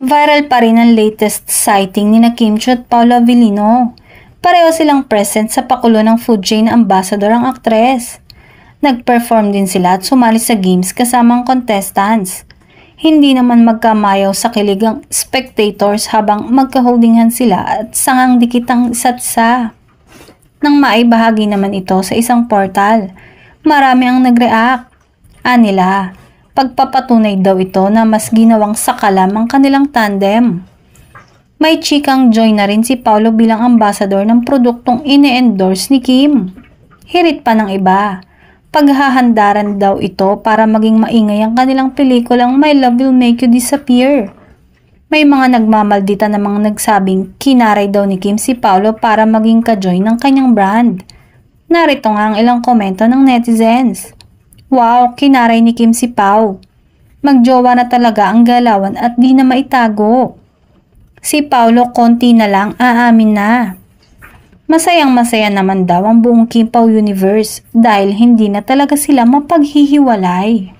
Viral pa rin ang latest sighting ni Kim Chiu at Paolo Avellino. Pareho silang present sa pakulo ng food chain na ambassador ang aktres. Nag-perform din sila at sumali sa games kasama ang contestants. Hindi naman magkamayaw sa kilig ang spectators habang magka-holding hands sila at sangang dikit ang isa't isa. Nang maibahagi naman ito sa isang portal, marami ang nag-react. Anila, pagpapatunay daw ito na mas ginawang sakalam ang kanilang tandem. May chikang join na rin si Paolo bilang ambassador ng produktong ine-endorse ni Kim. Hirit pa ng iba. Paghahandaran daw ito para maging maingay ang kanilang pelikulang My Love Will Make You Disappear. May mga nagmamaldita namang nagsabing kinaray daw ni Kim si Paolo para maging ka-join ng kanyang brand. Narito nga ang ilang komento ng netizens. Wow, kinaray ni Kim si Pao. Magjowa na talaga ang galawan at di na maitago. Si Paolo konti na lang aamin na. Masayang masaya naman daw ang buong Kim Pao universe dahil hindi na talaga sila mapaghihiwalay.